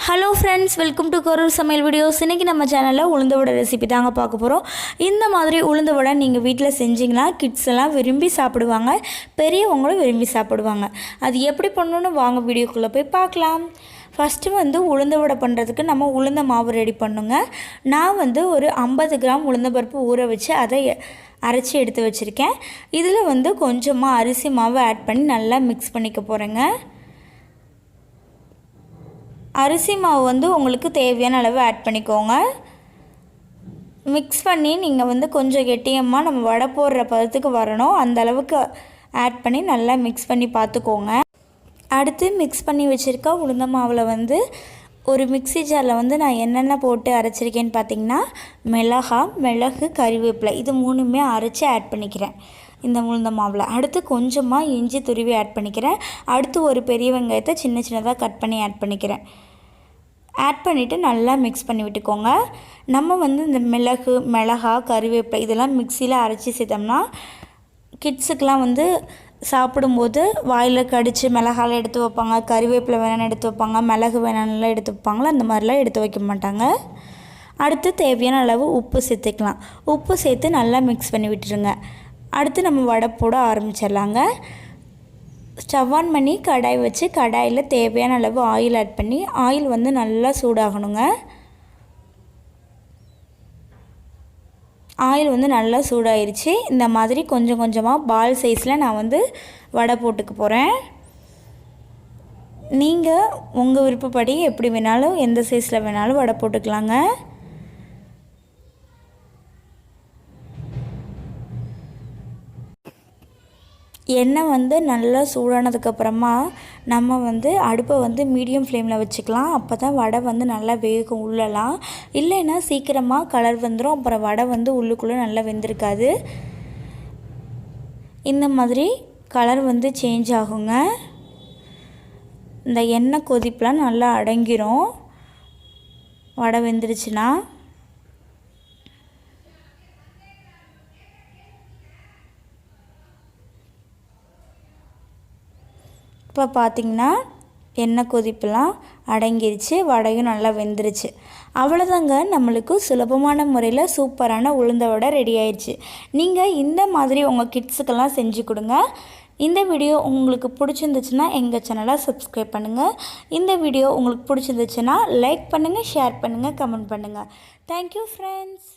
Hello friends, welcome to Karur சமையல் videos. இன்றைக்கி நம்ம சேனலில் உளுந்து வடை ரெசிபி தாங்க பார்க்க போகிறோம். இந்த மாதிரி உளுந்து வடை நீங்கள் வீட்டில் செஞ்சிங்கன்னா கிட்ஸ் எல்லாம் விரும்பி சாப்பிடுவாங்க, பெரியவங்களும் விரும்பி சாப்பிடுவாங்க. அது எப்படி பண்ணணும்னு வாங்க வீடியோக்குள்ளே போய் பார்க்கலாம். ஃபஸ்ட்டு உளுந்து வடை பண்ணுறதுக்கு நம்ம உளுந்த மாவு ரெடி பண்ணுங்க. நான் ஒரு 50 கிராம் உளுந்த பருப்பு ஊற வச்சு அதை அரைச்சி எடுத்து வச்சுருக்கேன். இதில் கொஞ்சமாக அரிசி மாவு ஆட் பண்ணி நல்லா மிக்ஸ் பண்ணிக்க போகிறேங்க. அரிசி மாவு உங்களுக்கு தேவையான அளவு ஆட் பண்ணிக்கோங்க. மிக்ஸ் பண்ணி நீங்கள் கொஞ்சம் கெட்டியமாக நம்ம வடை போடுற பதத்துக்கு வரணும், அந்த அளவுக்கு ஆட் பண்ணி நல்லா மிக்ஸ் பண்ணி பார்த்துக்கோங்க. அடுத்து மிக்ஸ் பண்ணி வச்சுருக்க உளுந்த மாவில் ஒரு மிக்ஸி ஜாரில் நான் என்னென்ன போட்டு அரைச்சிருக்கேன்னு பார்த்தீங்கன்னா, மிளகு, கறிவேப்பிலை இது மூணுமே அரைச்சி ஆட் பண்ணிக்கிறேன் இந்த உளுந்த மாவில். அடுத்து கொஞ்சமாக இஞ்சி துருவி ஆட் பண்ணிக்கிறேன். அடுத்து ஒரு பெரிய வெங்காயத்தை சின்ன சின்னதாக கட் பண்ணி ஆட் பண்ணிக்கிறேன். ஆட் பண்ணிவிட்டு நல்லா மிக்ஸ் பண்ணி விட்டுக்கோங்க. நம்ம இந்த மிளகா, கறிவேப்பிலை இதெல்லாம் மிக்சியில் அரைச்சி சேர்த்தோம்னா கிட்ஸுக்கெலாம் சாப்பிடும்போது வாயில் கடித்து மிளகாலாம் எடுத்து வைப்பாங்க, கறிவேப்பிலை வேணான்னு எடுத்து வைப்பாங்க, மிளகு வேணான்லாம் எடுத்து வைப்பாங்களா, அந்த மாதிரிலாம் எடுத்து வைக்க மாட்டாங்க. அடுத்து தேவையான அளவு உப்பு சேர்த்துக்கலாம். உப்பு சேர்த்து நல்லா மிக்ஸ் பண்ணி விட்டுருங்க. அடுத்து நம்ம வடை போட ஆரம்பிச்சிடலாங்க. ஸ்டவ் ஆன் பண்ணி கடாய் வச்சு கடாயில் தேவையான அளவு ஆயில் ஆட் பண்ணி ஆயில் நல்லா சூடாகணுங்க. ஆயில் நல்லா சூடாயிருச்சு. இந்த மாதிரி கொஞ்சம் கொஞ்சமாக பால் சைஸில் நான் வடை போட்டுக்க போகிறேன். நீங்கள் உங்கள் விருப்பப்படி எப்படி வேணாலும் எந்த சைஸில் வேணாலும் வடை போட்டுக்கலாங்க. எண்ணெய் நல்லா சூடானதுக்கப்புறமா நம்ம அடுப்பை மீடியம் ஃப்ளேமில் வச்சுக்கலாம். அப்போ தான் வடை நல்லா வேகும் உள்ளலாம். இல்லைன்னா சீக்கிரமாக கலர் வந்துடும், அப்புறம் வடை உள்ளுக்குள்ளே நல்லா வெந்திருக்காது. இந்த மாதிரி கலர் சேஞ்ச் ஆகுங்க. இந்த எண்ணெய் கொதிப்பெலாம் நல்லா அடங்கிரும் வடை வெந்துருச்சுன்னா. இப்போ பார்த்திங்கன்னா எண்ணெய் கொதிப்பெல்லாம் அடங்கிருச்சு, வடையும் நல்லா வெந்துருச்சு. அவ்வளோதாங்க, நம்மளுக்கு சுலபமான முறையில் சூப்பரான உளுந்த வடை ரெடி ஆயிடுச்சு. நீங்கள் இந்த மாதிரி உங்கள் கிட்ஸுக்கெல்லாம் செஞ்சு கொடுங்க. இந்த வீடியோ உங்களுக்கு பிடிச்சிருந்துச்சுன்னா எங்கள் சேனலை சப்ஸ்கிரைப் பண்ணுங்கள். இந்த வீடியோ உங்களுக்கு பிடிச்சிருந்துச்சுன்னா லைக் பண்ணுங்கள், ஷேர் பண்ணுங்கள், கமெண்ட் பண்ணுங்கள். Thank you friends.